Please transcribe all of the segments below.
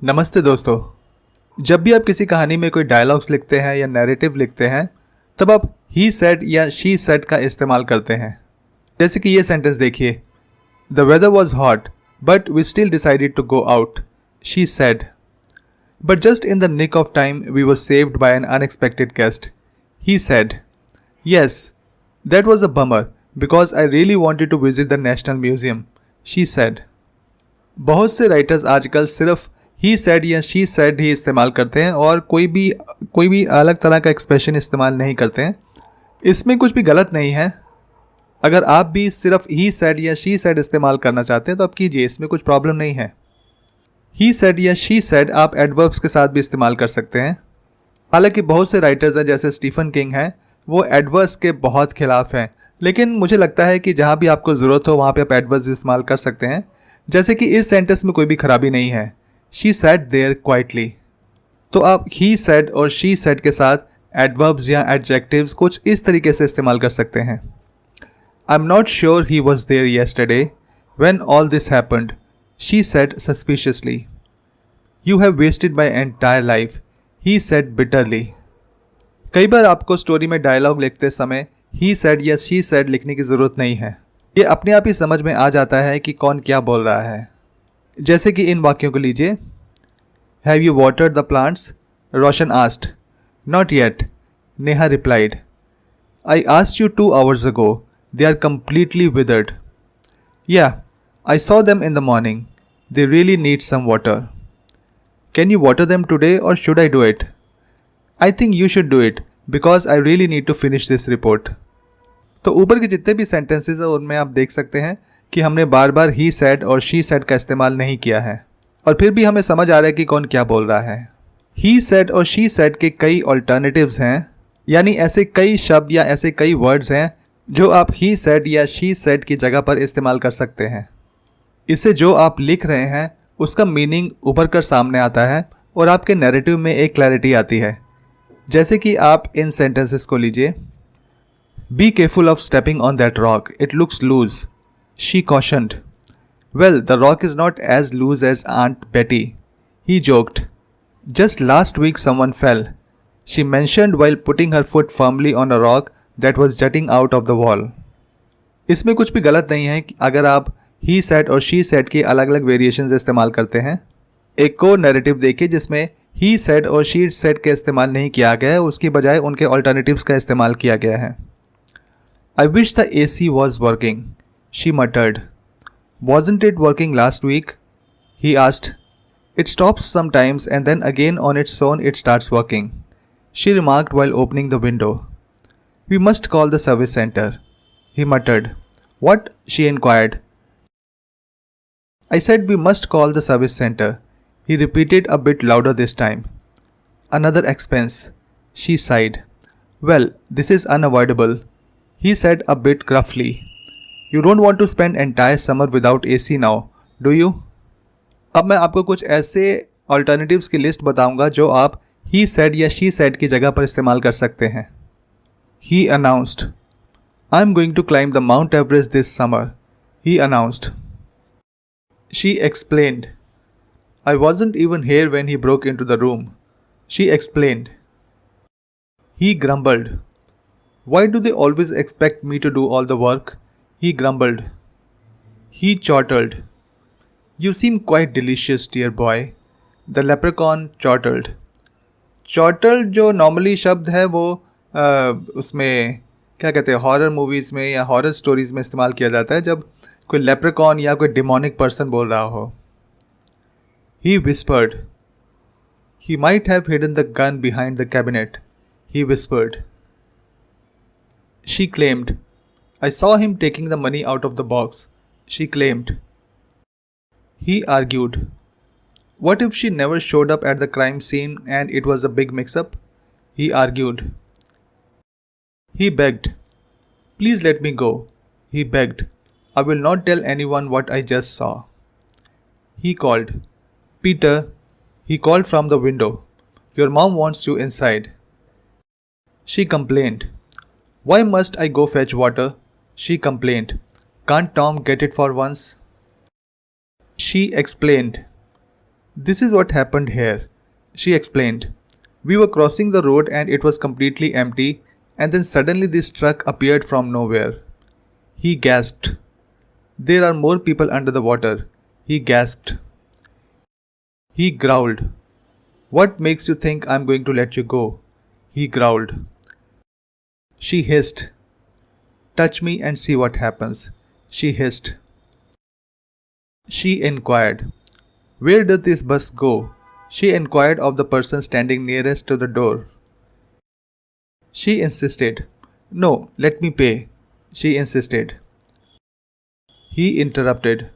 नमस्ते दोस्तों। जब भी आप किसी कहानी में कोई डायलॉग्स लिखते हैं या नैरेटिव लिखते हैं तब आप ही सेड या शी सेड का इस्तेमाल करते हैं। जैसे कि ये सेंटेंस देखिए, the weather was hot but we still decided to go out, she said. But just in the nick of time we were saved by an unexpected guest, he said. Yes, that was a bummer because I really wanted to visit the national museum, she said. बहुत से writers आजकल सिर्फ he said या she said he इस्तेमाल करते हैं और कोई भी अलग तरह का एक्सप्रेशन इस्तेमाल नहीं करते हैं। इसमें कुछ भी गलत नहीं है। अगर आप भी सिर्फ ही सेड या शी सेड इस्तेमाल करना चाहते हैं तो आप कीजिए, इसमें कुछ प्रॉब्लम नहीं है। ही सेड या शी सेड आप एडवर्ब्स के साथ भी इस्तेमाल कर सकते हैं। हालांकि बहुत से राइटर्स हैं जैसे स्टीफन किंग हैं, वो एडवर्ब्स के बहुत खिलाफ हैं, लेकिन मुझे लगता है कि जहाँ भी आपको ज़रूरत हो वहाँ पे आप एडवर्ब्स इस्तेमाल कर सकते हैं। जैसे कि इस सेंटेंस में कोई भी खराबी नहीं है, शी सैट देयर क्वाइटली। तो आप ही सेड और शी सेड के साथ एडवर्ब्स या एडजेक्टिव्स कुछ इस तरीके से इस्तेमाल कर सकते हैं। I am not sure he was there yesterday when all this happened, she said suspiciously. You have wasted my entire life, he said bitterly. कई बार आपको स्टोरी में डायलॉग लिखते समय ही सेड या शी सेड लिखने की ज़रूरत नहीं है। ये अपने आप ही समझ में आ जाता है कि कौन क्या बोल रहा है। जैसे कि इन वाक्यों को लीजिए, have you watered the plants, Roshan asked. Not yet, Neha replied. I asked you 2 hours ago, they are completely withered. Yeah, I saw them in the morning, they really need some water. Can you water them today or should I do it? I think you should do it because I really need to finish this report. तो ऊपर के जितने भी sentences हैं उनमें आप देख सकते हैं कि हमने बार बार ही सेड और शी सेड का इस्तेमाल नहीं किया है और फिर भी हमें समझ आ रहा है कि कौन क्या बोल रहा है। ही सेड और शी सेड के कई ऑल्टरनेटिव्स हैं, यानी ऐसे कई शब्द या ऐसे कई वर्ड्स हैं जो आप ही सेड या शी सेड की जगह पर इस्तेमाल कर सकते हैं। इससे जो आप लिख रहे हैं उसका मीनिंग उभर कर सामने आता है और आपके नैरेटिव में एक क्लैरिटी आती है। जैसे कि आप इन सेंटेंसेस को लीजिए, be careful of stepping on that rock, it looks loose, she cautioned. Well, the rock is not as loose as Aunt Betty, he joked. Just last week someone fell, she mentioned while putting her foot firmly on a rock that was jutting out of the wall. इसमें कुछ भी गलत नहीं है कि अगर आप he said और शी सेड की अलग अलग वेरिएशंस इस्तेमाल करते हैं। एक और नैरेटिव देखिए जिसमें ही सेड और शी सेड का इस्तेमाल नहीं किया गया है, उसकी बजाय उनके ऑल्टरनेटिव्स का इस्तेमाल किया गया है। I wish the AC was working, she muttered. Wasn't it working last week? He asked. It stops sometimes and then again on its own it starts working, she remarked while opening the window. We must call the service center, he muttered. What? She inquired. I said we must call the service center, he repeated a bit louder this time. Another expense, she sighed. Well, this is unavoidable, he said a bit gruffly. You don't want to spend entire summer without AC now, do you? अब मैं आपको कुछ ऐसे alternatives की list बताऊंगा जो आप he said या शी सेड की जगह पर इस्तेमाल कर सकते हैं। He announced. I'm going to climb the Mount Everest this summer, he announced. She explained. I wasn't even here when he broke into the room, she explained. He grumbled. Why do they always expect me to do all the work? He grumbled. He chortled. You seem quite delicious, dear boy. The leprechaun chortled. Chortled जो normally शब्द है वो उसमें क्या कहते हैं, horror movies में या हॉरर स्टोरीज़ में इस्तेमाल किया जाता है जब कोई लेप्रिकॉन या कोई डिमोनिक पर्सन बोल रहा हो। He whispered. He might have hidden the gun behind the cabinet, he whispered. She claimed. I saw him taking the money out of the box, she claimed. He argued. What if she never showed up at the crime scene and it was a big mix-up? He argued. He begged. Please let me go, he begged. I will not tell anyone what I just saw. He called. Peter, he called from the window. Your mom wants you inside. She complained. Why must I go fetch water? She complained. Can't Tom get it for once? She explained. This is what happened here, she explained. We were crossing the road and it was completely empty, and then suddenly this truck appeared from nowhere. He gasped. There are more people under the water, he gasped. He growled. What makes you think I'm going to let you go? He growled. She hissed. Touch me and see what happens, she hissed. She inquired. Where does this bus go? She inquired of the person standing nearest to the door. She insisted. No, let me pay, she insisted. He interrupted.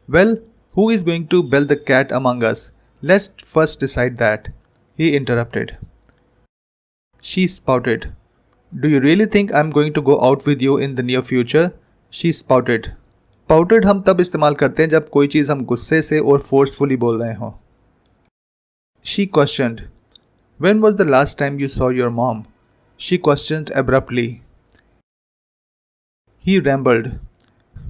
Well, who is going to bell the cat among us? Let's first decide that, he interrupted. She spouted. Do you really think I'm going to go out with you in the near future? She spouted. Spouted हम तब इस्तेमाल करते हैं जब कोई चीज़ हम गुस्से से और फोर्सफुली बोल रहे हों. She questioned. When was the last time you saw your mom? She questioned abruptly. He rambled.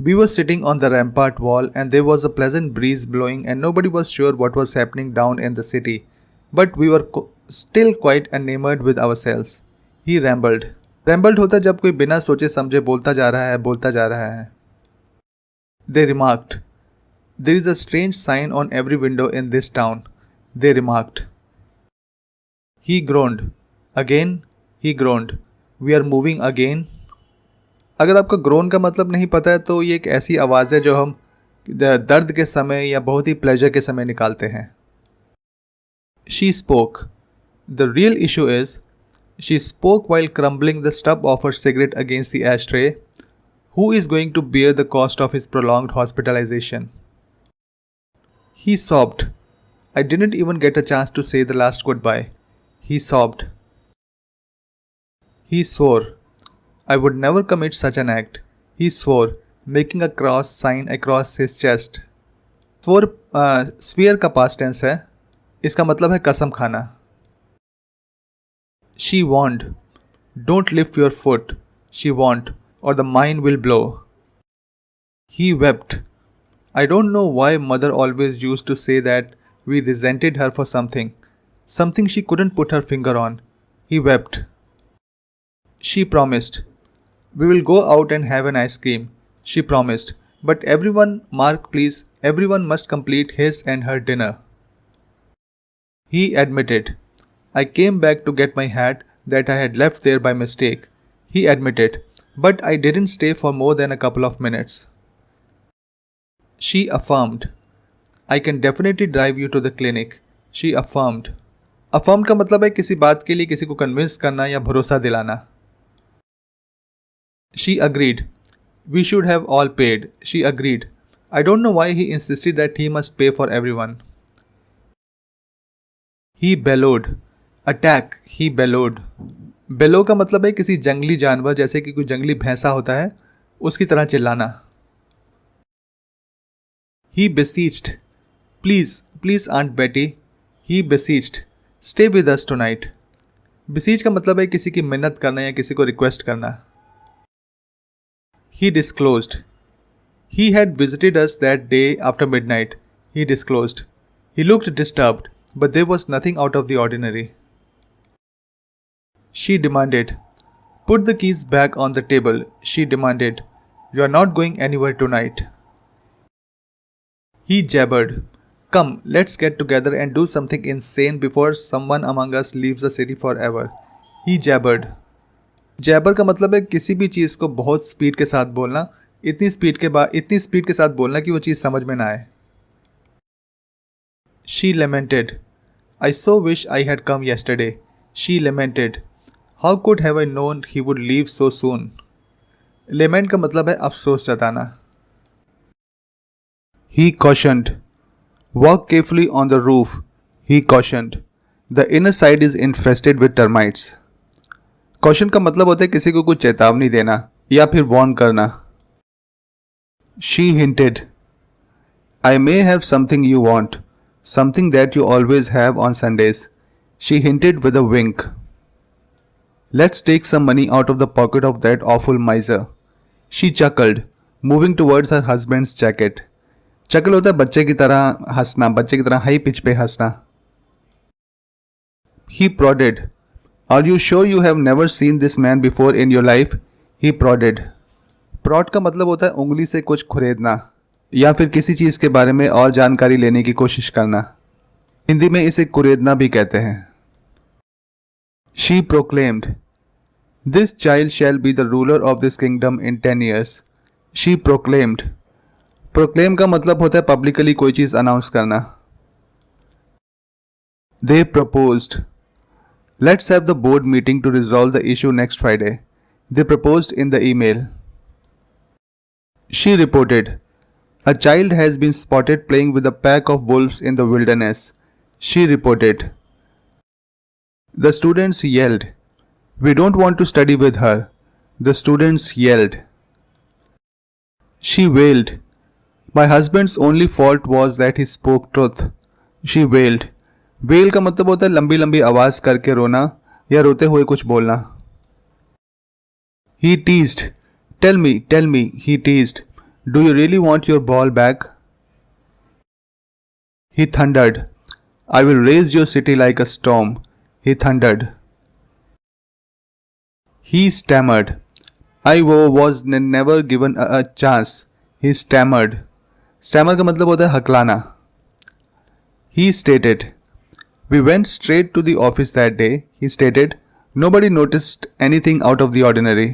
We were sitting on the rampart wall and there was a pleasant breeze blowing and nobody was sure what was happening down in the city. But we were still quite enamored with ourselves. He rambled. Rambled होता जब कोई बिना सोचे समझे बोलता जा रहा है. They remarked. There is a strange sign on every window in this town, they remarked. He groaned. Again, he groaned. We are moving again. अगर आपको ग्रोन का मतलब नहीं पता है तो ये एक ऐसी आवाज़ है जो हम दर्द के समय या बहुत ही प्लेजर के समय निकालते हैं. She spoke. The real issue is, she spoke while crumbling the stub of her cigarette against the ashtray. Who is going to bear the cost of his prolonged hospitalization? He sobbed. I didn't even get a chance to say the last goodbye. He sobbed. He swore. I would never commit such an act. He swore, making a cross sign across his chest. Swore swear का past tense है. इसका मतलब है कसम खाना. She warned. Don't lift your foot, she warned, or the mine will blow. He wept. I don't know why mother always used to say that we resented her for something she couldn't put her finger on. He wept. She promised. We will go out and have an ice cream, she promised. But everyone, Mark please, everyone must complete his and her dinner. He admitted. I came back to get my hat that I had left there by mistake, he admitted, but I didn't stay for more than a couple of minutes. She affirmed. I can definitely drive you to the clinic, she affirmed. Affirm का मतलब है किसी बात के लिए किसी को convince करना या भरोसा दिलाना. She agreed. We should have all paid, she agreed. I don't know why he insisted that he must pay for everyone. He bellowed. Attack, he bellowed. Bellow का मतलब है किसी जंगली जानवर जैसे कि कोई जंगली भैंसा होता है उसकी तरह चिल्लाना. He beseeched. Please, please Aunt Betty. He beseeched. Stay with us tonight. Beseech का मतलब है किसी की मिन्नत करना या किसी को रिक्वेस्ट करना. He disclosed. He had visited us that day after midnight, he disclosed. He looked disturbed, but there was nothing out of the ordinary. She demanded. Put the keys back on the table, she demanded. You are not going anywhere tonight. He jabbered. Come, let's get together and do something insane before someone among us leaves the city forever. He jabbered. Jabber का मतलब है किसी भी चीज़ को बहुत speed के साथ बोलना, इतनी स्पीड के साथ बोलना कि वो चीज़ समझ में ना आए. She lamented. I so wish I had come yesterday. She lamented. How could have I known he would leave so soon? Lament का मतलब है अफसोस जताना. He cautioned. Walk carefully on the roof, he cautioned. The inner side is infested with termites. Question का मतलब होता है किसी को कुछ चेतावनी देना या फिर वार्न करना. She hinted. I may have something you want, something that you always have on Sundays. She hinted with a wink. Let's take some money out of the pocket of that awful miser. She chuckled, moving towards her husband's jacket. चकल होता है बच्चे की तरह हंसना, बच्चे की तरह high pitch पे हंसना। He prodded. Are you sure you have never seen this man before in your life? He prodded. Prod का मतलब होता है उंगली से कुछ खुरेदना या फिर किसी चीज के बारे में और जानकारी लेने की कोशिश करना। हिंदी में इसे कुरेदना भी कहते हैं। She proclaimed, "This child shall be the ruler of this kingdom in 10 years." She proclaimed. Proclaim का मतलब होता है पब्लिकली कोई चीज अनाउंस करना। They proposed. Let's have the board meeting to resolve the issue next Friday. They proposed in the email. She reported, "A child has been spotted playing with a pack of wolves in the wilderness." She reported. The students yelled, "We don't want to study with her." The students yelled. She wailed, "My husband's only fault was that he spoke truth." She wailed. Well का मतलब होता है लंबी लंबी आवाज करके रोना या रोते हुए कुछ बोलना। He teased. Tell me, he teased. Do you really want your ball back? He thundered. I will raise your city like a storm. He thundered. He stammered. I was never given a chance. He stammered. Stammer का मतलब होता है हकलाना। He stated. We went straight to the office that day, he stated. Nobody noticed anything out of the ordinary.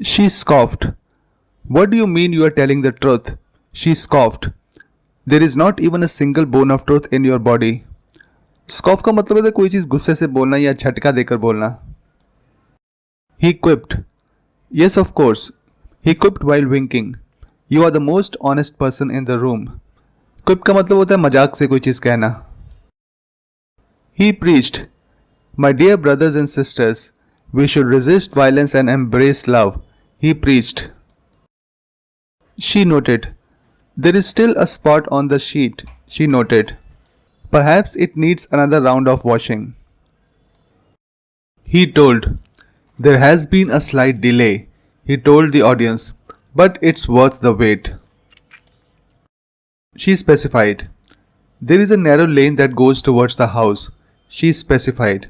She scoffed. What do you mean you are telling the truth? She scoffed. There is not even a single bone of truth in your body. Scoff का मतलब है कोई चीज गुस्से से बोलना या झटका देकर बोलना। He quipped. Yes, of course. He quipped while winking. You are the most honest person in the room. क्विप का मतलब होता है मजाक से कोई चीज कहना। He preached, "My dear brothers and sisters, we should resist violence and embrace love." He preached. She noted, "There is still a spot on the sheet." She noted, "Perhaps it needs another round of washing." He told, "There has been a slight delay." He told the audience, "But it's worth the wait." She specified, "There is a narrow lane that goes towards the house." She specified.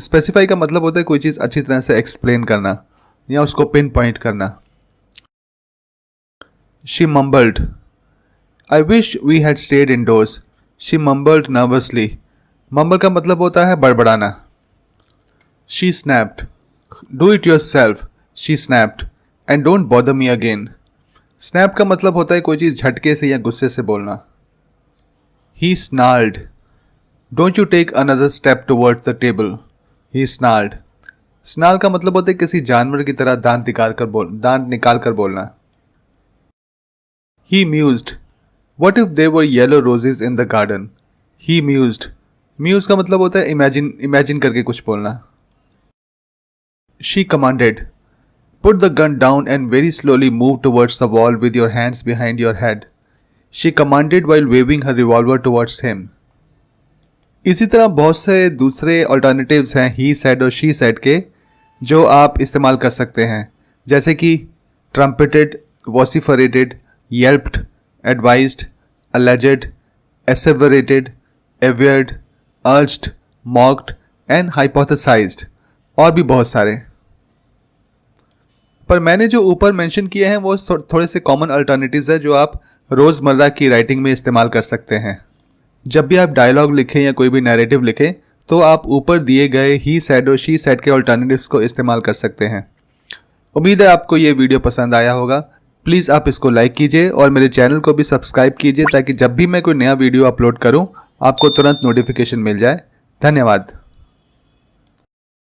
Specify का मतलब होता है कोई चीज अच्छी तरह से explain करना या उसको पिन पॉइंट करना। She mumbled, "I wish we had stayed indoors." She mumbled nervously. Mumble का मतलब होता है बड़बड़ाना। She snapped, "Do it yourself." She snapped, "And don't bother me again." Snap का मतलब होता है कोई चीज झटके से या गुस्से से बोलना। He snarled. Don't you take another step towards the table. He snarled. स्नाल का मतलब होता है किसी जानवर की तरह दांत निकाल कर बोलना। He mused. What if there were yellow roses in the garden? He mused. Muse का मतलब होता है इमेजिन करके कुछ बोलना। She commanded. Put the gun down and very slowly move towards the wall with your hands behind your head. She commanded while waving her revolver towards him. इसी तरह बहुत से दूसरे अल्टरनेटिव्स हैं he said और she said के जो आप इस्तेमाल कर सकते हैं, जैसे कि trumpeted, vociferated, yelped, advised, alleged, asseverated, averred, urged, mocked and hypothesized और भी बहुत सारे। पर मैंने जो ऊपर मेंशन किए हैं वो थोड़े से कॉमन अल्टरनेटिव्स है जो आप रोज़मर्रा की राइटिंग में इस्तेमाल कर सकते हैं। जब भी आप डायलॉग लिखें या कोई भी नैरेटिव लिखें तो आप ऊपर दिए गए ही सेड और शी सेड के अल्टरनेटिव्स को इस्तेमाल कर सकते हैं। उम्मीद है आपको ये वीडियो पसंद आया होगा। प्लीज़ आप इसको लाइक कीजिए और मेरे चैनल को भी सब्सक्राइब कीजिए ताकि जब भी मैं कोई नया वीडियो अपलोड करूँ आपको तुरंत नोटिफिकेशन मिल जाए। धन्यवाद।